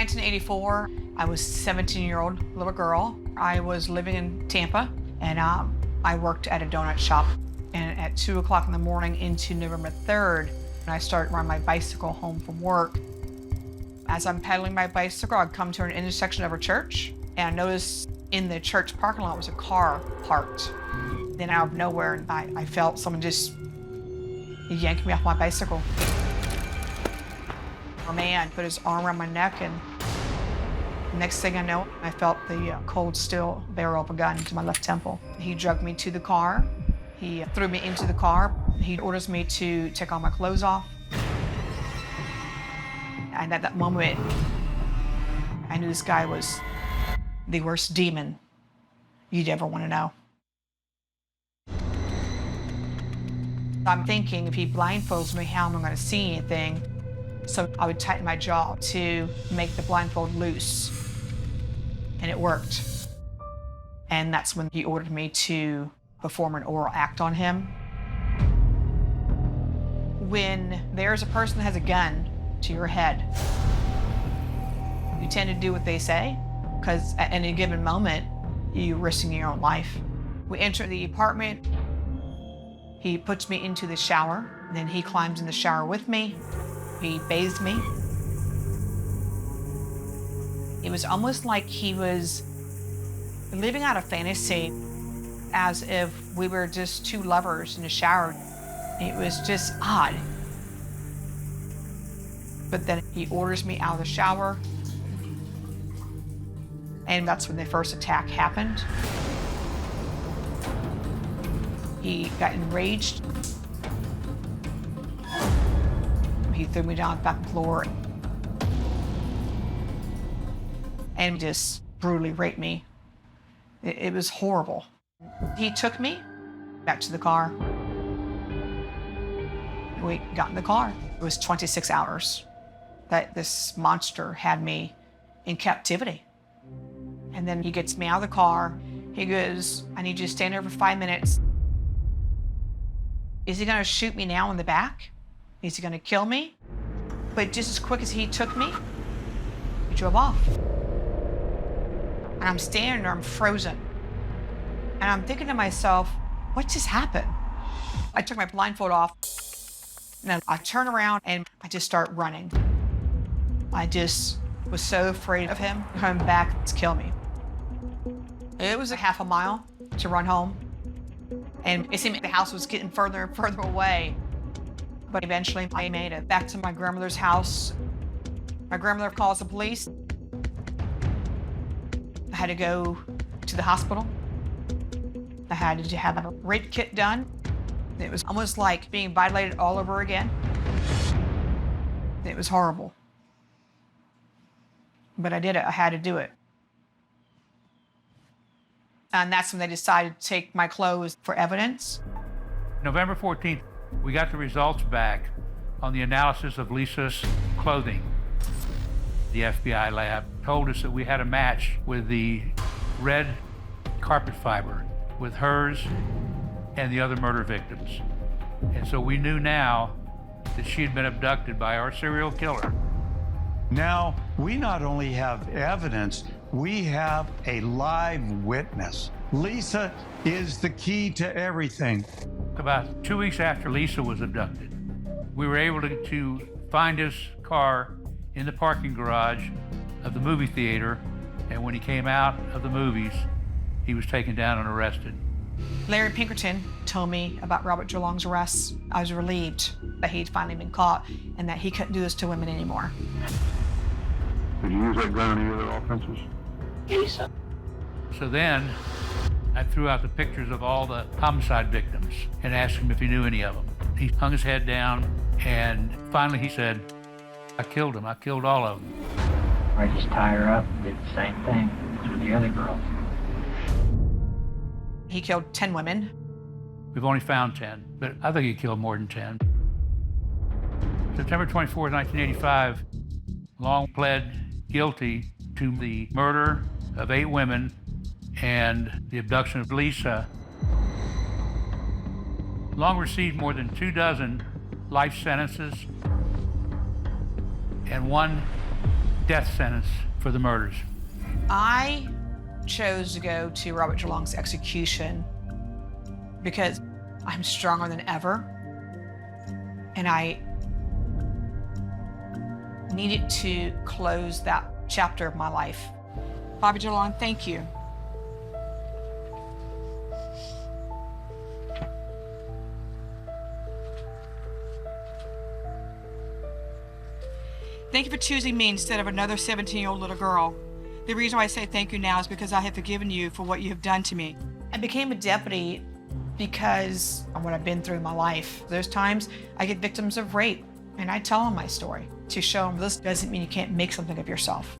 1984, I was a 17-year-old little girl. I was living in Tampa, and I worked at a donut shop. And at 2 o'clock in the morning into November 3rd, I started riding my bicycle home from work. As I'm pedaling my bicycle, I'd come to an intersection of a church, and I noticed in the church parking lot was a car parked. Then out of nowhere, I felt someone just yank me off my bicycle. A man put his arm around my neck, and next thing I know, I felt the cold steel barrel of a gun to my left temple. He dragged me to the car. He threw me into the car. He orders me to take all my clothes off. And at that moment, I knew this guy was the worst demon you'd ever want to know. I'm thinking if he blindfolds me, how am I going to see anything? So I would tighten my jaw to make the blindfold loose. And it worked. And that's when he ordered me to perform an oral act on him. When there's a person that has a gun to your head, you tend to do what they say, because at any given moment, you're risking your own life. We enter the apartment. He puts me into the shower. Then he climbs in the shower with me. He bathed me. It was almost like he was living out a fantasy, as if we were just two lovers in a shower. It was just odd. But then he orders me out of the shower, and that's when the first attack happened. He got enraged. He threw me down on the back floor and just brutally raped me. It was horrible. He took me back to the car. We got in the car. It was 26 hours that this monster had me in captivity. And then he gets me out of the car. He goes, "I need you to stand there for 5 minutes." Is he gonna shoot me now in the back? Is he gonna kill me? But just as quick as he took me, he drove off. And I'm standing there, I'm frozen. And I'm thinking to myself, what just happened? I took my blindfold off, and I turn around and I just start running. I just was so afraid of him coming back to kill me. It was a half a mile to run home. And it seemed like the house was getting further and further away. But eventually I made it back to my grandmother's house. My grandmother calls the police. I had to go to the hospital. I had to have a rape kit done. It was almost like being violated all over again. It was horrible. But I did it, I had to do it. And that's when they decided to take my clothes for evidence. November 14th, we got the results back on the analysis of Lisa's clothing. The FBI lab told us that we had a match with the red carpet fiber with hers and the other murder victims. And so we knew now that she had been abducted by our serial killer. Now, we not only have evidence, we have a live witness. Lisa is the key to everything. About 2 weeks after Lisa was abducted, we were able to find his car in the parking garage of the movie theater, and when he came out of the movies, he was taken down and arrested. Larry Pinkerton told me about Robert Durlong's arrest. I was relieved that he'd finally been caught and that he couldn't do this to women anymore. Did you use that gun on any other offenses? Yes. So then, I threw out the pictures of all the homicide victims and asked him if he knew any of them. He hung his head down, and finally he said, "I killed them. I killed all of them." I just tie her up and did the same thing with the other girls. He killed 10 women. We've only found 10, but I think he killed more than 10. September 24th, 1985, Long pled guilty to the murder of 8 women and the abduction of Lisa. Long received more than 24 life sentences and 1 death sentence for the murders. I chose to go to Robert Jerlong's execution because I'm stronger than ever, and I needed to close that chapter of my life. Bobby Jerlong, thank you. Thank you for choosing me instead of another 17-year-old little girl. The reason why I say thank you now is because I have forgiven you for what you have done to me. I became a deputy because of what I've been through in my life. There's times I get victims of rape, and I tell them my story to show them this doesn't mean you can't make something of yourself.